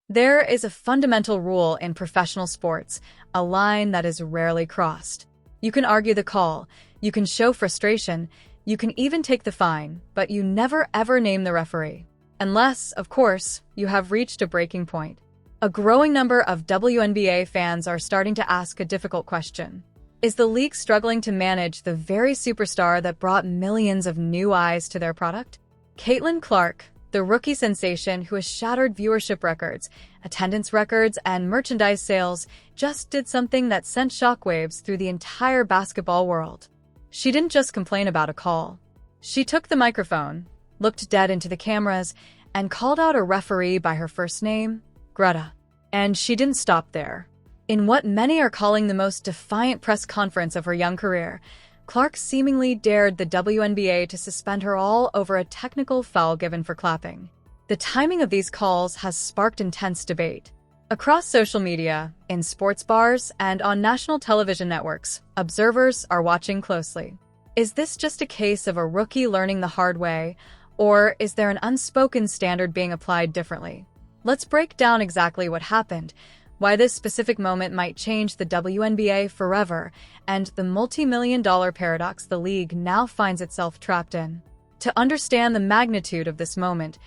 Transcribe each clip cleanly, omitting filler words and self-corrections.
There is a fundamental rule in professional sports, a line that is rarely crossed. You can argue the call, you can show frustration, you can even take the fine, but you never ever name the referee. Unless, of course, you have reached a breaking point. A growing number of WNBA fans are starting to ask a difficult question. Is the league struggling to manage the very superstar that brought millions of new eyes to their product? Caitlin Clark, the rookie sensation who has shattered viewership records, attendance records, and merchandise sales, just did something that sent shockwaves through the entire basketball world. She didn't just complain about a call. She took the microphone, looked dead into the cameras, and called out a referee by her first name, Greta. And she didn't stop there. In what many are calling the most defiant press conference of her young career, Clark seemingly dared the WNBA to suspend her all over a technical foul given for clapping. The timing of these calls has sparked intense debate. Across social media, in sports bars, and on national television networks, observers are watching closely. Is this just a case of a rookie learning the hard way, or is there an unspoken standard being applied differently? Let's break down exactly what happened, why this specific moment might change the WNBA forever, and the multi-million-dollar paradox the league now finds itself trapped in. To understand the magnitude of this moment,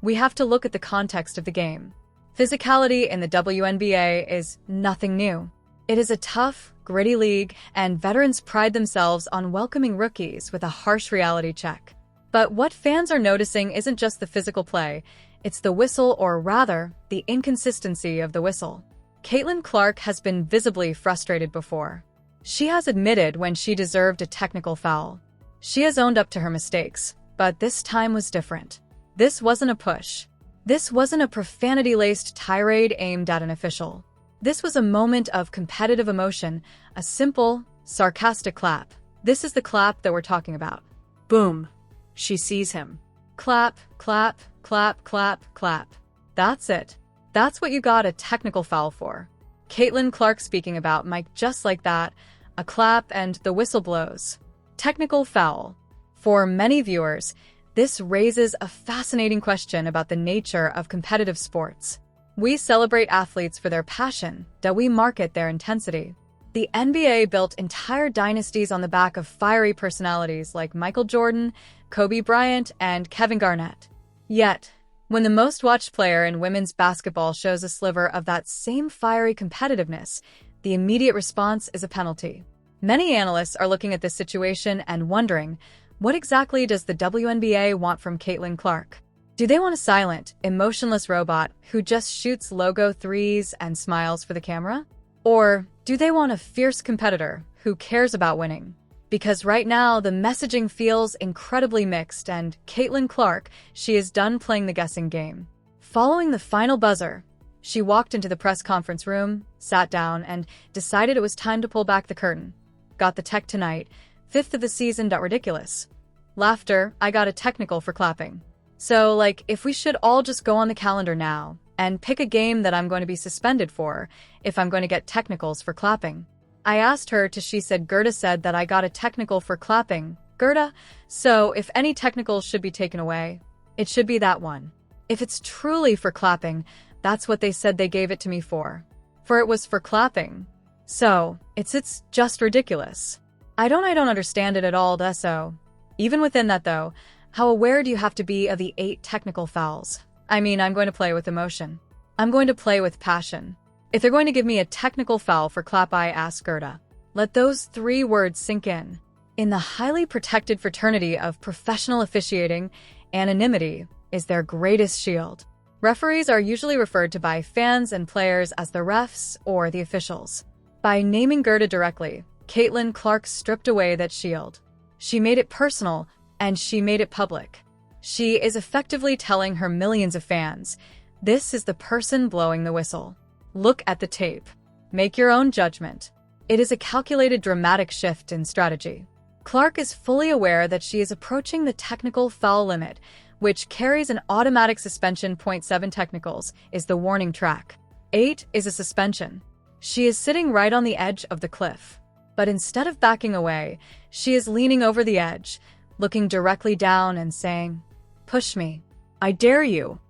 we have to look at the context of the game. Physicality in the WNBA is nothing new. It is a tough, gritty league, and veterans pride themselves on welcoming rookies with a harsh reality check. But what fans are noticing isn't just the physical play, it's the whistle, or rather, the inconsistency of the whistle. Caitlin Clark has been visibly frustrated before. She has admitted when she deserved a technical foul. She has owned up to her mistakes, but this time was different. This wasn't a push. This wasn't a profanity-laced tirade aimed at an official. This was a moment of competitive emotion, a simple, sarcastic clap. This is the clap that we're talking about. Boom. She sees him. Clap, clap, clap, clap, clap. That's it. That's what you got a technical foul for. Caitlin Clark speaking about Mike just like that, a clap and the whistle blows. Technical foul. For many viewers, this raises a fascinating question about the nature of competitive sports. We celebrate athletes for their passion, that we market their intensity. The NBA built entire dynasties on the back of fiery personalities like Michael Jordan, Kobe Bryant, and Kevin Garnett. Yet, when the most-watched player in women's basketball shows a sliver of that same fiery competitiveness, the immediate response is a penalty. Many analysts are looking at this situation and wondering, what exactly does the WNBA want from Caitlin Clark? Do they want a silent, emotionless robot who just shoots logo threes and smiles for the camera? Or do they want a fierce competitor who cares about winning? Because right now, the messaging feels incredibly mixed, and Caitlin Clark, she is done playing the guessing game. Following the final buzzer, she walked into the press conference room, sat down, and decided it was time to pull back the curtain. Got the tech tonight. 5th of the season. Ridiculous. Laughter. I got a technical for clapping. So, if we should all just go on the calendar now and pick a game that I'm going to be suspended for if I'm going to get technicals for clapping. I asked her she said Gerda said that I got a technical for clapping. Gerda? So if any technicals should be taken away, it should be that one. If it's truly for clapping, that's what they said they gave it to me for. For it was for clapping. So, it's just ridiculous. I don't understand it at all, so. Even within that though, how aware do you have to be of the 8 technical fouls? I mean, I'm going to play with emotion. I'm going to play with passion. If they're going to give me a technical foul for clap, I ask Gerda. Let those 3 words sink in. In the highly protected fraternity of professional officiating, anonymity is their greatest shield. Referees are usually referred to by fans and players as the refs or the officials. By naming Gerda directly, Caitlin Clark stripped away that shield. She made it personal, and she made it public. She is effectively telling her millions of fans, this is the person blowing the whistle. Look at the tape. Make your own judgment. It is a calculated dramatic shift in strategy. Clark is fully aware that she is approaching the technical foul limit, which carries an automatic suspension. 0.7 technicals is the warning track. 8 is a suspension. She is sitting right on the edge of the cliff. But instead of backing away, she is leaning over the edge, looking directly down and saying, push me. I dare you.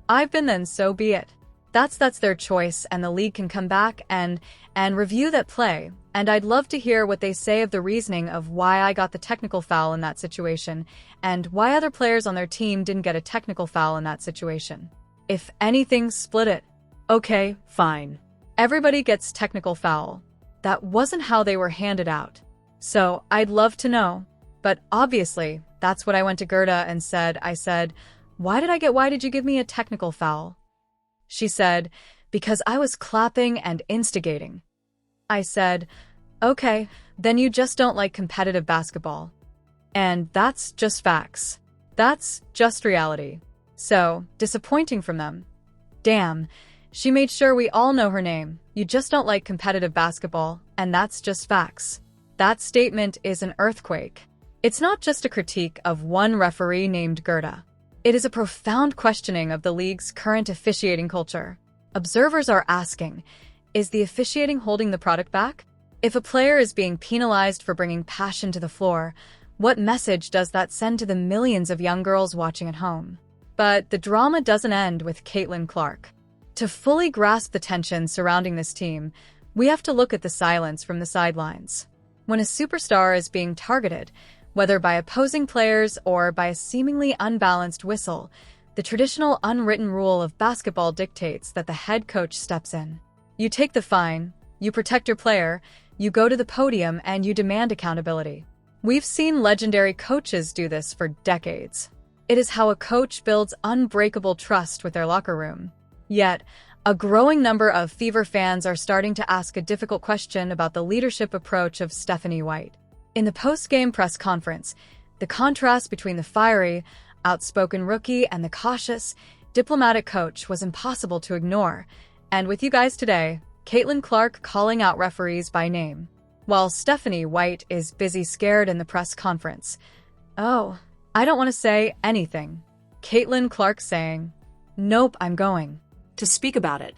I've been then, so be it. That's their choice, and the league can come back and review that play. And I'd love to hear what they say of the reasoning of why I got the technical foul in that situation, and why other players on their team didn't get a technical foul in that situation. If anything, split it. Okay, fine. Everybody gets technical foul. That wasn't how they were handed out. So I'd love to know. But obviously, that's what I went to Gerda and said. I said, why did you give me a technical foul? She said, because I was clapping and instigating. I said, okay, then you just don't like competitive basketball. And that's just facts. That's just reality. So, disappointing from them. Damn, she made sure we all know her name. You just don't like competitive basketball, and that's just facts. That statement is an earthquake. It's not just a critique of one referee named Gerda. It is a profound questioning of the league's current officiating culture. Observers are asking, is the officiating holding the product back? If a player is being penalized for bringing passion to the floor, what message does that send to the millions of young girls watching at home? But the drama doesn't end with Caitlin Clark. To fully grasp the tension surrounding this team, we have to look at the silence from the sidelines. When a superstar is being targeted, whether by opposing players or by a seemingly unbalanced whistle, the traditional unwritten rule of basketball dictates that the head coach steps in. You take the fine, you protect your player, you go to the podium, and you demand accountability. We've seen legendary coaches do this for decades. It is how a coach builds unbreakable trust with their locker room. Yet, a growing number of Fever fans are starting to ask a difficult question about the leadership approach of Stephanie White. In the post-game press conference, the contrast between the fiery, outspoken rookie and the cautious, diplomatic coach was impossible to ignore. And with you guys today, Caitlin Clark calling out referees by name, while Stephanie White is busy scared in the press conference. Oh, I don't want to say anything. Caitlin Clark saying, nope, I'm going to speak about it.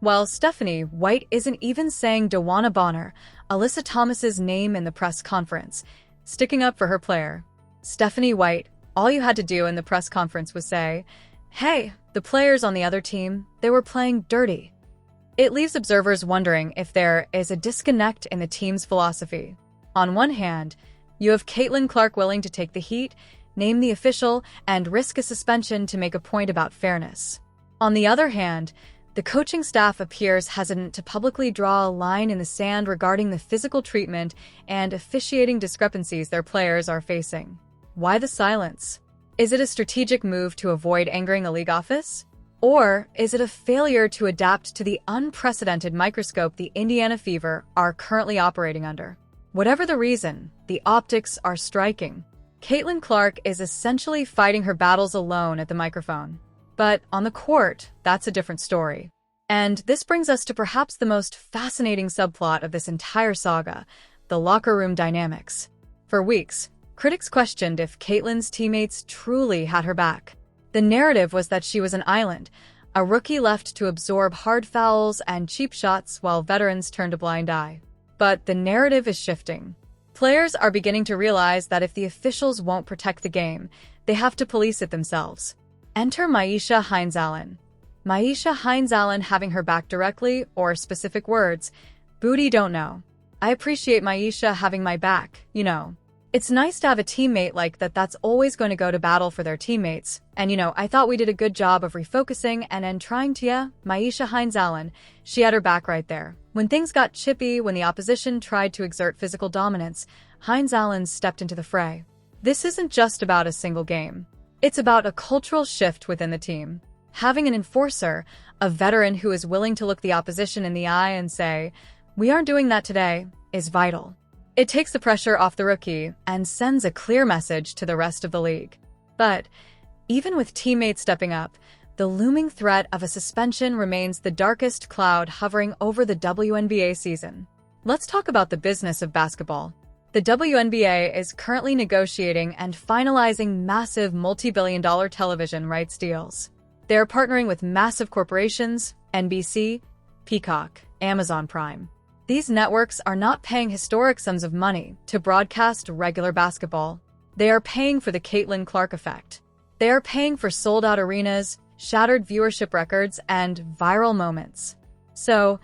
While Stephanie White isn't even saying DeWanna Bonner, Alyssa Thomas's name in the press conference, sticking up for her player. Stephanie White, all you had to do in the press conference was say, hey, the players on the other team, they were playing dirty. It leaves observers wondering if there is a disconnect in the team's philosophy. On one hand, you have Caitlin Clark willing to take the heat, name the official, and risk a suspension to make a point about fairness. On the other hand, the coaching staff appears hesitant to publicly draw a line in the sand regarding the physical treatment and officiating discrepancies their players are facing. Why the silence? Is it a strategic move to avoid angering the league office? Or is it a failure to adapt to the unprecedented microscope the Indiana Fever are currently operating under? Whatever the reason, the optics are striking. Caitlin Clark is essentially fighting her battles alone at the microphone. But on the court, that's a different story. And this brings us to perhaps the most fascinating subplot of this entire saga, the locker room dynamics. For weeks, critics questioned if Caitlin's teammates truly had her back. The narrative was that she was an island, a rookie left to absorb hard fouls and cheap shots while veterans turned a blind eye. But the narrative is shifting. Players are beginning to realize that if the officials won't protect the game, they have to police it themselves. Enter Myisha Hines-Allen. Myisha Hines-Allen having her back directly, or specific words, booty don't know. I appreciate Myisha having my back, you know. It's nice to have a teammate like that that's always going to go to battle for their teammates. And I thought we did a good job of refocusing and trying to, Myisha Hines-Allen, she had her back right there. When things got chippy, when the opposition tried to exert physical dominance, Hines-Allen stepped into the fray. This isn't just about a single game. It's about a cultural shift within the team. Having an enforcer, a veteran who is willing to look the opposition in the eye and say, we aren't doing that today, is vital. It takes the pressure off the rookie and sends a clear message to the rest of the league. But even with teammates stepping up, the looming threat of a suspension remains the darkest cloud hovering over the WNBA season. Let's talk about the business of basketball. The WNBA is currently negotiating and finalizing massive multi-billion-dollar television rights deals. They are partnering with massive corporations, NBC, Peacock, Amazon Prime. These networks are not paying historic sums of money to broadcast regular basketball. They are paying for the Caitlin Clark effect. They are paying for sold-out arenas, shattered viewership records, and viral moments. So,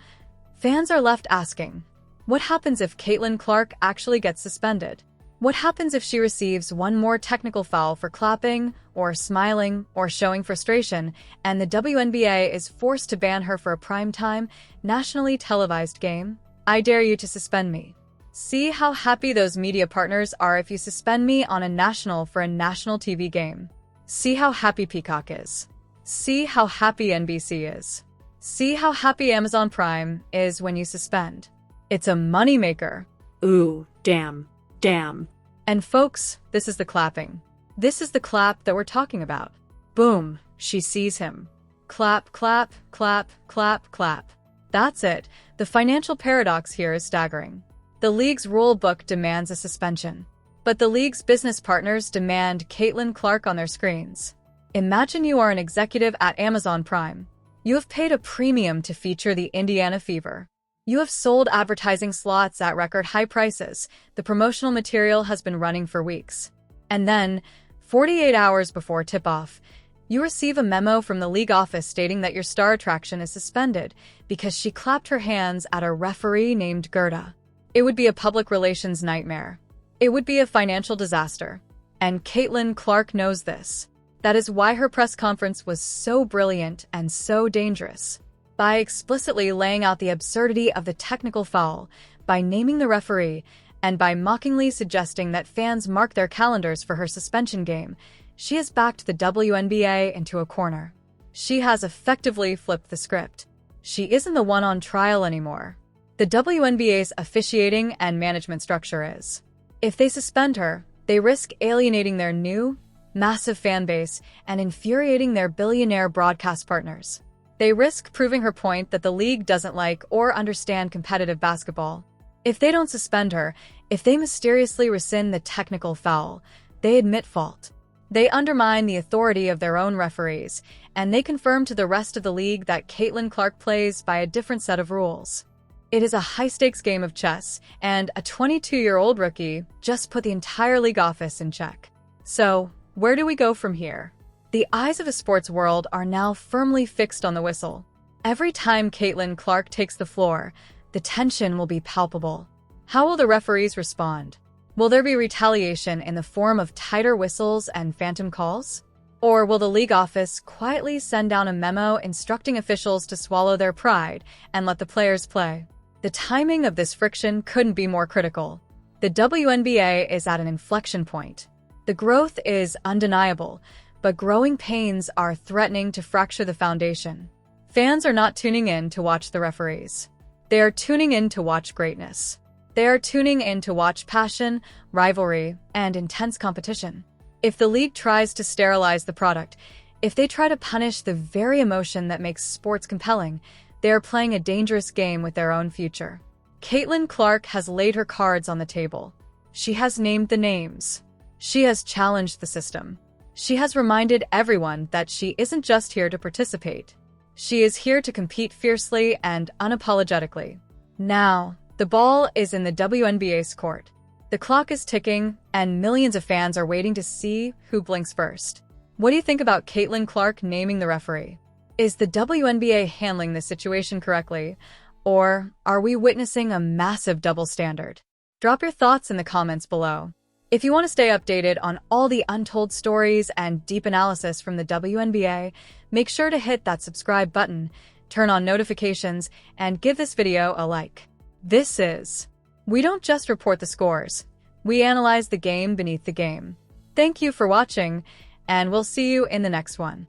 fans are left asking, what happens if Caitlin Clark actually gets suspended? What happens if she receives one more technical foul for clapping, or smiling, or showing frustration, and the WNBA is forced to ban her for a primetime, nationally televised game? I dare you to suspend me. See how happy those media partners are if you suspend me on a national TV game. See how happy Peacock is. See how happy NBC is. See how happy Amazon Prime is when you suspend. It's a moneymaker. Ooh, damn. Damn. And folks, this is the clapping. This is the clap that we're talking about. Boom, she sees him. Clap, clap, clap, clap, clap. That's it. The financial paradox here is staggering. The league's rule book demands a suspension, but the league's business partners demand Caitlin Clark on their screens. Imagine you are an executive at Amazon Prime. You have paid a premium to feature the Indiana Fever. You have sold advertising slots at record high prices. The promotional material has been running for weeks. And then, 48 hours before tip-off, you receive a memo from the league office stating that your star attraction is suspended because she clapped her hands at a referee named Gerda. It would be a public relations nightmare. It would be a financial disaster. And Caitlin Clark knows this. That is why her press conference was so brilliant and so dangerous. By explicitly laying out the absurdity of the technical foul, by naming the referee, and by mockingly suggesting that fans mark their calendars for her suspension game, she has backed the WNBA into a corner. She has effectively flipped the script. She isn't the one on trial anymore. The WNBA's officiating and management structure is. If they suspend her, they risk alienating their new, massive fan base and infuriating their billionaire broadcast partners. They risk proving her point that the league doesn't like or understand competitive basketball. If they don't suspend her, if they mysteriously rescind the technical foul, they admit fault. They undermine the authority of their own referees, and they confirm to the rest of the league that Caitlin Clark plays by a different set of rules. It is a high-stakes game of chess, and a 22-year-old rookie just put the entire league office in check. So, where do we go from here? The eyes of a sports world are now firmly fixed on the whistle. Every time Caitlin Clark takes the floor, the tension will be palpable. How will the referees respond? Will there be retaliation in the form of tighter whistles and phantom calls? Or will the league office quietly send down a memo instructing officials to swallow their pride and let the players play? The timing of this friction couldn't be more critical. The WNBA is at an inflection point. The growth is undeniable, but growing pains are threatening to fracture the foundation. Fans are not tuning in to watch the referees. They are tuning in to watch greatness. They are tuning in to watch passion, rivalry, and intense competition. If the league tries to sterilize the product, if they try to punish the very emotion that makes sports compelling, they are playing a dangerous game with their own future. Caitlin Clark has laid her cards on the table. She has named the names. She has challenged the system. She has reminded everyone that she isn't just here to participate. She is here to compete fiercely and unapologetically. Now, the ball is in the WNBA's court. The clock is ticking, and millions of fans are waiting to see who blinks first. What do you think about Caitlin Clark naming the referee? Is the WNBA handling this situation correctly, or are we witnessing a massive double standard? Drop your thoughts in the comments below. If you want to stay updated on all the untold stories and deep analysis from the WNBA, make sure to hit that subscribe button, turn on notifications, and give this video a like. This is... We don't just report the scores. We analyze the game beneath the game. Thank you for watching, and we'll see you in the next one.